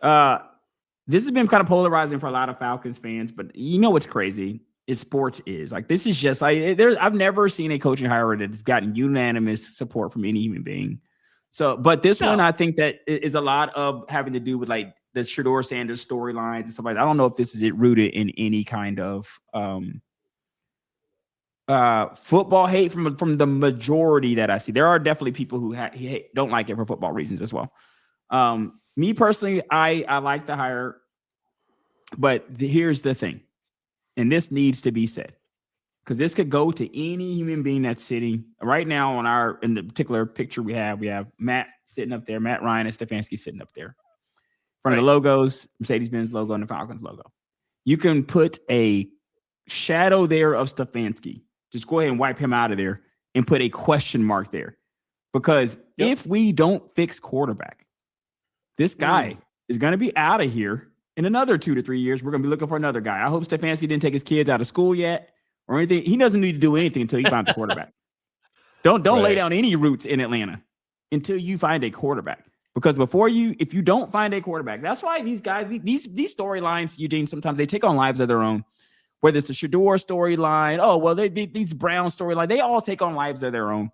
This has been kind of polarizing for a lot of Falcons fans, but you know what's crazy? Is sports is like this is just like I've never seen a coaching hire that's gotten unanimous support from any human being. So, but this one I think that is a lot of having to do with like the Shedeur Sanders storylines and stuff like that. I don't know if this is rooted in any kind of football hate from the majority that I see. There are definitely people who don't like it for football reasons as well. Me personally, I like the hire, but here's the thing. And this needs to be said because this could go to any human being that's sitting right now in the particular picture we have Matt sitting up there, Matt Ryan and Stefanski sitting up there. In front of the logos, Mercedes-Benz logo and the Falcons logo. You can put a shadow there of Stefanski. Just go ahead and wipe him out of there and put a question mark there. Because if we don't fix quarterback, this guy is going to be out of here. In another 2 to 3 years, we're going to be looking for another guy. I hope Stefanski didn't take his kids out of school yet or anything. He doesn't need to do anything until he finds a quarterback. Don't lay down any roots in Atlanta until you find a quarterback. Because if you don't find a quarterback, that's why these guys, these storylines, Eugene, sometimes they take on lives of their own. Whether it's the Shedeur storyline, these Brown storyline, they all take on lives of their own.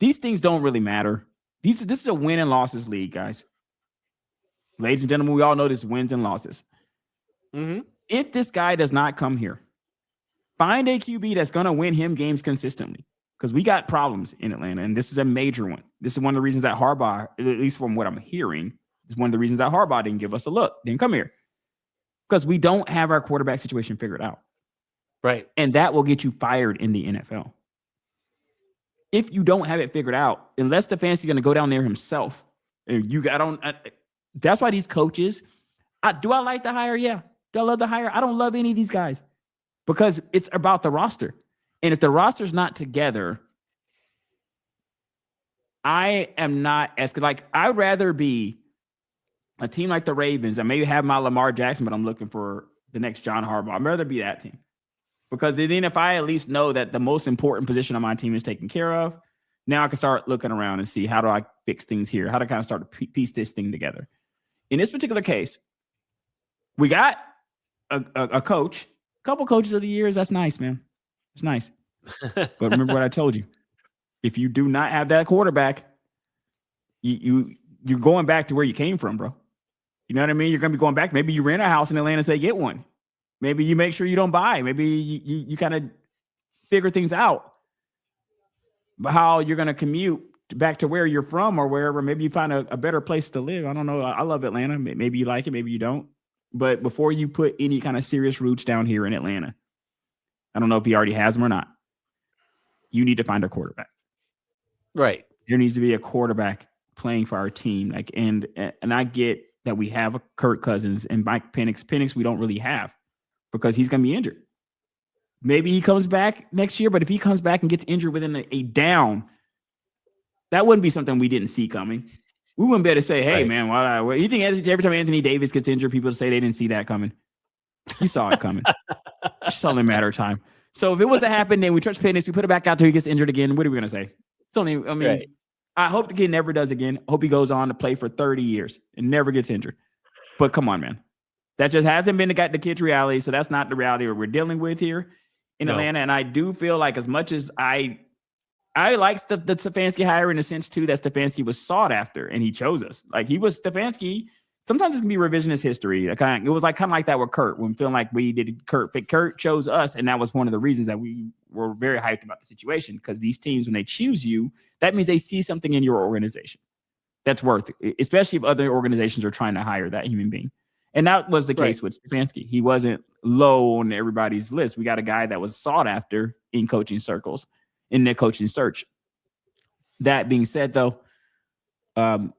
These things don't really matter. This is a win and losses league, guys. Ladies and gentlemen, we all know this wins and losses. Mm-hmm. If this guy does not come here, find a QB that's going to win him games consistently because we got problems in Atlanta, and this is a major one. This is one of the reasons that Harbaugh, at least from what I'm hearing, is one of the reasons that Harbaugh didn't give us a look, didn't come here because we don't have our quarterback situation figured out. Right. And that will get you fired in the NFL. If you don't have it figured out, unless Stefanski's going to go down there himself, and that's why these coaches, do I like the hire? Yeah. Do I love the hire? I don't love any of these guys because it's about the roster. And if the roster's not together, I am not as like, I'd rather be a team like the Ravens and maybe have my Lamar Jackson, but I'm looking for the next John Harbaugh. I'd rather be that team because then if I at least know that the most important position on my team is taken care of, now I can start looking around and see how do I fix things here? How do I kind of start to piece this thing together? In this particular case, we got a coach, a couple coaches of the years. That's nice, man. It's nice. But remember what I told you. If you do not have that quarterback, you're going back to where you came from, bro. You know what I mean? You're going to be going back. Maybe you rent a house in Atlanta so they get one. Maybe you make sure you don't buy. Maybe you kind of figure things out. But how you're going to commute back to where you're from or wherever, maybe you find a better place to live. I don't know. I love Atlanta. Maybe you like it. Maybe you don't. But before you put any kind of serious roots down here in Atlanta, I don't know if he already has them or not. You need to find a quarterback. Right. There needs to be a quarterback playing for our team. And I get that we have a Kirk Cousins and Mike Penix. Penix we don't really have because he's going to be injured. Maybe he comes back next year, but if he comes back and gets injured within a down, that wouldn't be something we didn't see coming. We wouldn't be able to say, hey, man, you think every time Anthony Davis gets injured, people say they didn't see that coming? You saw it coming. It's only a matter of time. So if it was to happen, then we trust Penix, we put it back out there, he gets injured again. What are we going to say? It's only, I hope the kid never does again. I hope he goes on to play for 30 years and never gets injured. But come on, man. That just hasn't been the kid's reality. So that's not the reality we're dealing with here in Atlanta. And I do feel like as much as I like the Stefanski hire in the sense, too, that Stefanski was sought after and he chose us. Like he was Stefanski. Sometimes it can be revisionist history. It was kind of like that with Kurt when feeling like we did Kurt. But Kurt chose us. And that was one of the reasons that we were very hyped about the situation because these teams, when they choose you, that means they see something in your organization that's worth it, especially if other organizations are trying to hire that human being. And that was the case with Stefanski. He wasn't low on everybody's list. We got a guy that was sought after in coaching circles, in their coaching search. That being said, though,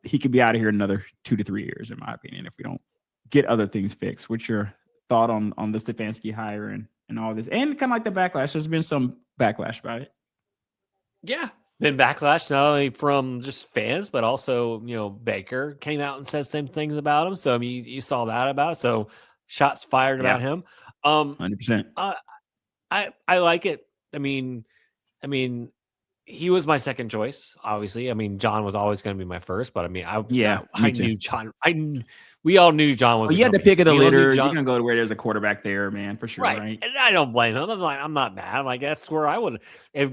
he could be out of here another 2 to 3 years, in my opinion, if we don't get other things fixed. What's your thought on the Stefanski hire and all this? And kind of like the backlash. There's been some backlash about it. Yeah. Been backlash not only from just fans, but also, Baker came out and said same things about him. So, I mean, you saw that about it. So, shots fired about him. 100%. I like it. I mean, he was my second choice, obviously. I mean, John was always going to be my first, but I mean, I too. knew John. We all knew John was. Well, you had the pick of the We all knew litter. You're John, gonna go to where there's a quarterback there, man, for sure, right? and I don't blame him. I'm not mad. I'm like, that's where I would. If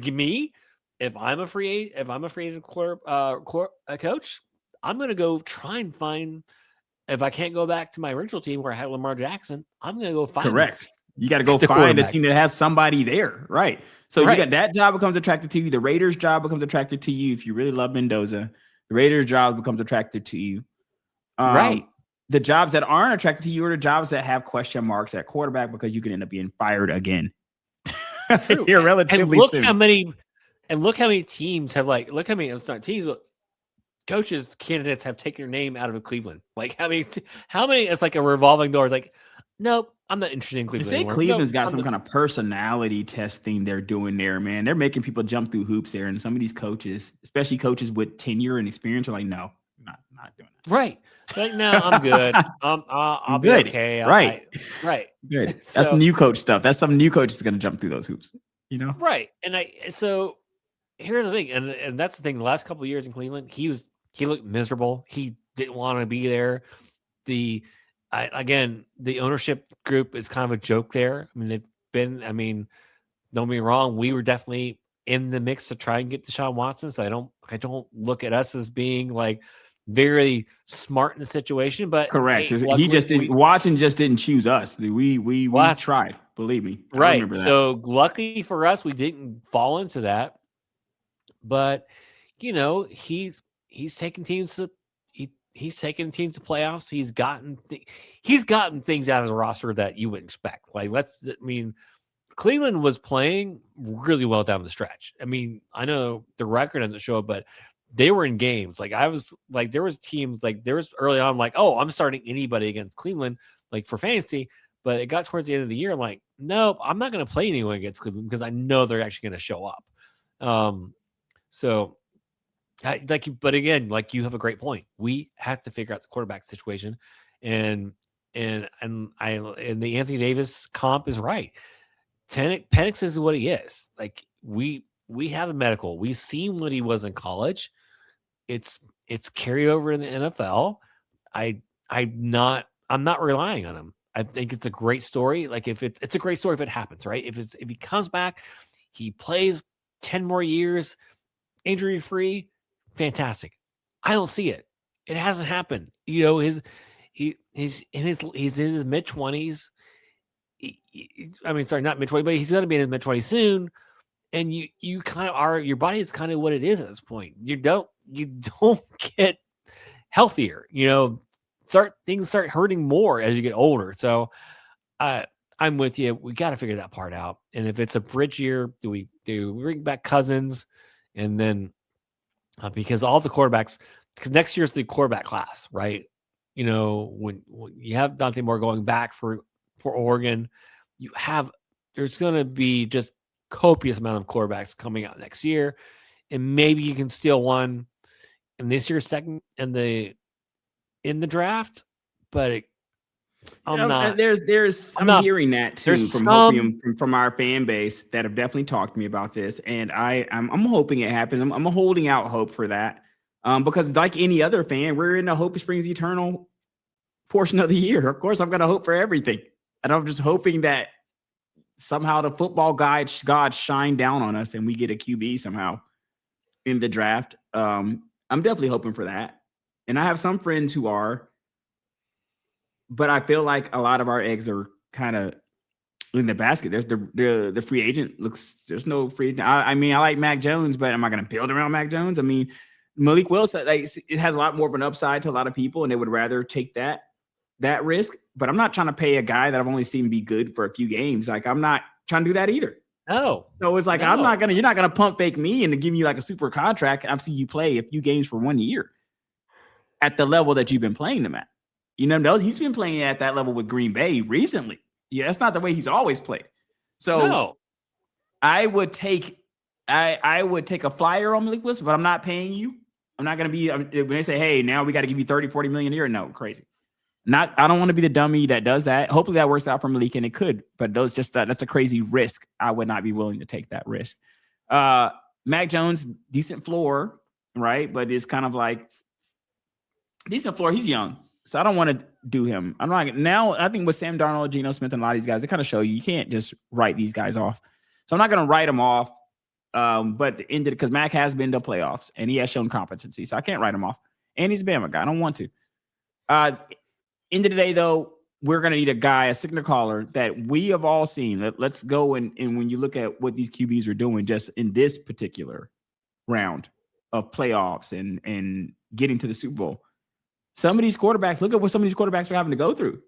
I'm a free agent coach, I'm gonna go try and find. If I can't go back to my original team where I had Lamar Jackson, I'm gonna go find. Correct. You got to go find a team that has somebody there, right? So you got that job becomes attracted to you. The Raiders' job becomes attracted to you if you really love Mendoza. The Raiders' job becomes attracted to you, right? The jobs that aren't attracted to you are the jobs that have question marks at quarterback because you can end up being fired again. You're relatively soon. Look how many teams have look how many it's not teams, but coaches candidates have taken your name out of Cleveland. Like how many it's like a revolving door. It's like, nope, I'm not interested in Cleveland. They say Cleveland's got some kind of personality testing they're doing there, man. They're making people jump through hoops there, and some of these coaches, especially coaches with tenure and experience, are like, no, not doing that. Right. Like, no, I'm good. I'll be good. okay. Right. Good. That's some new coach stuff. That's some new coach is going to jump through those hoops, you know? Right. So here's the thing, and that's the thing. The last couple of years in Cleveland, he looked miserable. He didn't want to be there. The ownership group is kind of a joke there. I mean, don't get me wrong, we were definitely in the mix to try and get Deshaun Watson. So I don't look at us as being like very smart in the situation, but correct. He just didn't. Watson just didn't choose us. We tried. Believe me. Right. So luckily for us, we didn't fall into that. But he's taken teams to playoffs. He's gotten things out of the roster that you wouldn't expect. Cleveland was playing really well down the stretch. I mean, I know the record doesn't show it, but they were in games. There was teams there was early on oh, I'm starting anybody against Cleveland for fantasy, but it got towards the end of the year. I'm like, nope, I'm not going to play anyone against Cleveland because I know they're actually going to show up. But again, you have a great point. We have to figure out the quarterback situation, and the Anthony Davis comp is right. Penix is what he is. We have a medical. We've seen what he was in college. It's carried over in the NFL. I'm not relying on him. I think it's a great story. It's a great story if it happens, right? If he comes back, he plays 10 more years, injury free, fantastic. I don't see it. It hasn't happened. He's in his mid 20s. Not mid 20s, but he's going to be in his mid 20s soon. And you kind of are. Your body is kind of what it is at this point. You don't get healthier. Things start hurting more as you get older. So, I'm with you. We got to figure that part out. And if it's a bridge year, do we bring back Cousins, and then because all the quarterbacks, because next year's the quarterback class, right? When you have Dante Moore going back for Oregon, there's going to be just copious amount of quarterbacks coming out next year, and maybe you can steal one in this year's second in the draft, but I'm not. I'm hearing that too from our fan base that have definitely talked to me about this, and I'm hoping it happens. I'm holding out hope for that, because like any other fan, we're in the hope springs eternal portion of the year. Of course, I'm going to hope for everything, and I'm just hoping that somehow the football gods shine down on us and we get a QB somehow in the draft. I'm definitely hoping for that, and I have some friends who are. But I feel like a lot of our eggs are kind of in the basket. There's the free agent there's no free agent. I like Mac Jones, but am I going to build around Mac Jones? I mean, Malik Willis, it has a lot more of an upside to a lot of people, and they would rather take that risk. But I'm not trying to pay a guy that I've only seen be good for a few games. I'm not trying to do that either. No. So it's you're not going to pump fake me and to give me a super contract. I've seen you play a few games for 1 year at the level that you've been playing them at. He's been playing at that level with Green Bay recently. Yeah, that's not the way he's always played. So no. I would take a flyer on Malik Willis, but I'm not paying you. I'm not going to be when they say, hey, now we got to give you 30, 40 million a year. No, crazy. I don't want to be the dummy that does that. Hopefully that works out for Malik, and it could, but that's a crazy risk. I would not be willing to take that risk. Mac Jones, decent floor, right? But it's kind of like decent floor. He's young, so I don't want to do him. I'm not now. I think with Sam Darnold, Geno Smith, and a lot of these guys, they kind of show you can't just write these guys off. So I'm not going to write them off. But the end of it, because Mac has been to playoffs and he has shown competency, so I can't write him off. And he's a Bama guy. I don't want to. End of the day, though, we're going to need a guy, a signal caller that we have all seen. Let's go and when you look at what these QBs are doing just in this particular round of playoffs and getting to the Super Bowl, some of these quarterbacks, look at what some of these quarterbacks are having to go through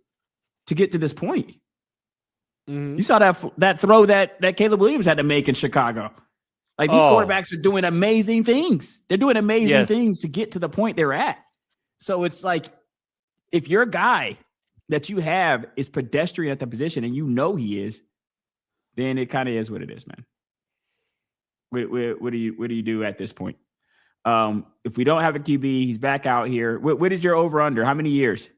to get to this point. Mm-hmm. You saw that throw that Caleb Williams had to make in Chicago. Like these quarterbacks are doing amazing things. They're doing amazing things to get to the point they're at. So it's like if your guy that you have is pedestrian at the position and you know he is, then it kind of is what it is, man. What do you do at this point? If we don't have a QB, he's back out here. What is your over under? How many years?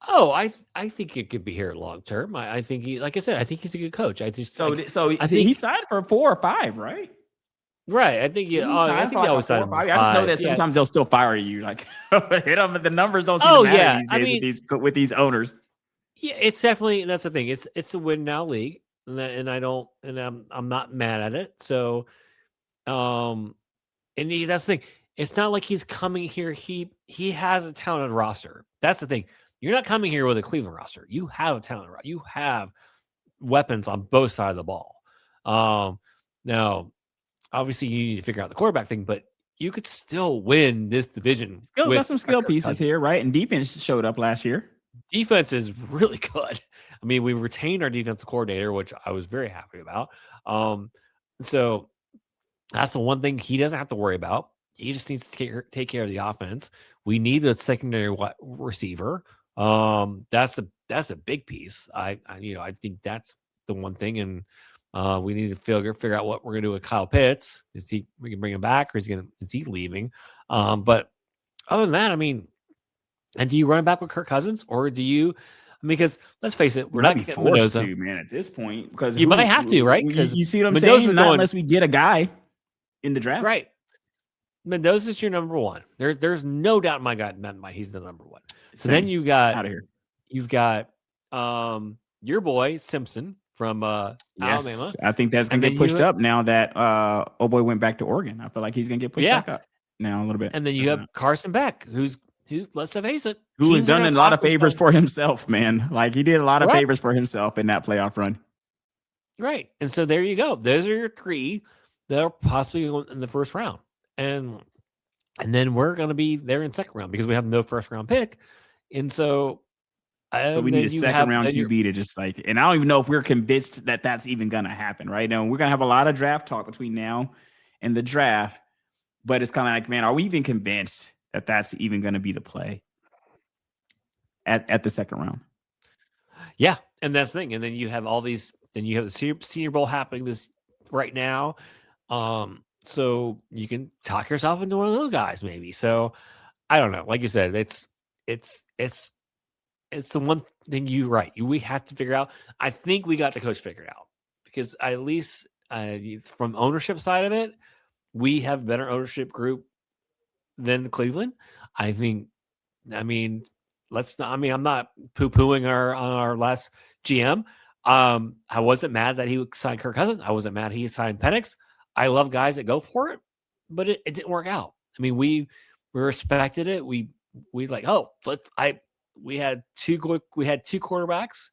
Oh, I think it could be here long term. I think he, like I said, I think he's a good coach. I think he signed for 4 or 5, right? Right. I think I think they always sign for 5. I just know that sometimes they'll still fire you. Like hit them, the numbers don't seem to matter these days with these owners. Yeah, it's definitely that's the thing. It's a win now league, and I'm not mad at it. So, that's the thing. It's not like he's coming here. He has a talented roster. That's the thing. You're not coming here with a Cleveland roster. You have a talented roster. You have weapons on both sides of the ball. Now, obviously, you need to figure out the quarterback thing, but you could still win this division. Still got some skill pieces here, right? And defense showed up last year. Defense is really good. I mean, we retained our defensive coordinator, which I was very happy about. So that's the one thing he doesn't have to worry about. He just needs to take care of the offense. We need a secondary receiver. That's a big piece. I think that's the one thing, and we need to figure out what we're gonna do with Kyle Pitts. We can bring him back, or is he leaving? But other than that, I mean, and do you run back with Kirk Cousins, or do you? Because let's face it, we're not getting forced to, man, at this point. Because you might have to, right? Because you see what I'm saying. Not unless we get a guy in the draft, right? Mendoza's your number one. There's no doubt in my mind he's the number one. So then you got out of here. You've got your boy Simpson from Alabama. I think that's gonna get pushed up now that boy went back to Oregon. I feel like he's gonna get pushed back up now a little bit. And then you have Carson Beck, who let's face it, who has done a lot of favors for himself, man. Like he did a lot of favors for himself in that playoff run. Right. And so there you go. Those are your 3 that are possibly in the first round. And then we're going to be there in second round because we have no first round pick. And so we need a second round QB to just like, and I don't even know if we're convinced that that's even going to happen right now. We're going to have a lot of draft talk between now and the draft, but it's kind of like, man, are we even convinced that that's even going to be the play at the second round? Yeah. And that's the thing. And then you have all these, then you have the Senior Bowl happening this right now. So you can talk yourself into one of those guys, maybe. So I don't know. Like you said, it's the one thing we have to figure out. I think we got the coach figured out because at least from ownership side of it, we have a better ownership group than Cleveland. I'm not poo-pooing our last GM. I wasn't mad that he signed Kirk Cousins. I wasn't mad he signed Penix. I love guys that go for it, but it didn't work out. I mean, we respected it. We had two quarterbacks,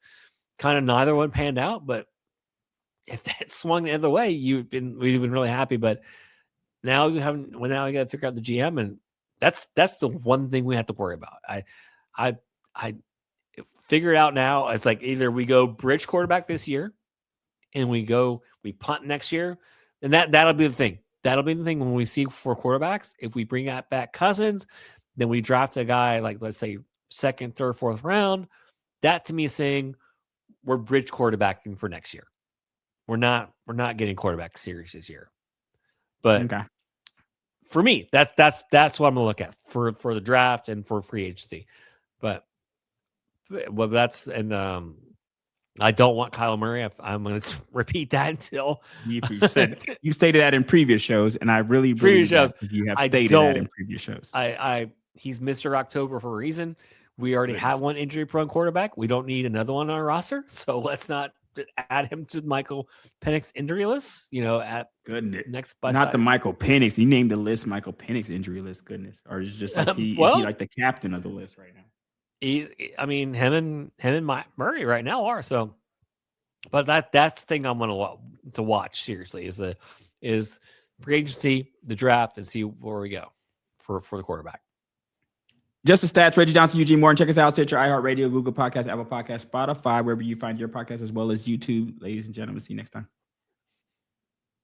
kind of neither one panned out. But if that swung the other way, we'd been really happy. But now we got to figure out the GM, and that's the one thing we have to worry about. I figure it out now. It's like either we go bridge quarterback this year, and we punt next year. And that'll be the thing. That'll be the thing when we see for quarterbacks. If we bring back Cousins, then we draft a guy like, let's say, second, third, fourth round. That to me is saying we're bridge quarterbacking for next year. We're not getting quarterback serious this year. But for me, that's what I'm gonna look at for the draft and for free agency. But that's I don't want Kyle Murray. I'm going to repeat that until you stated that in previous shows, and I really previous believe shows. that you have stated that in previous shows. He's Mr. October for a reason. We already have one injury-prone quarterback. We don't need another one on our roster, so let's not add him to Michael Penix injury list. At next by not the Michael Penix. He named the list Michael Penix injury list. Goodness, or is just like is he like the captain of the list right now? Him and Murray right now are so. But that's the thing I'm going to watch seriously is free agency, the draft, and see where we go for the quarterback. Just the stats, Reggie Johnson, Eugene Moore. Check us out, Stitcher, iHeartRadio, Google Podcasts, Apple Podcasts, Spotify, wherever you find your podcast, as well as YouTube. Ladies and gentlemen, see you next time.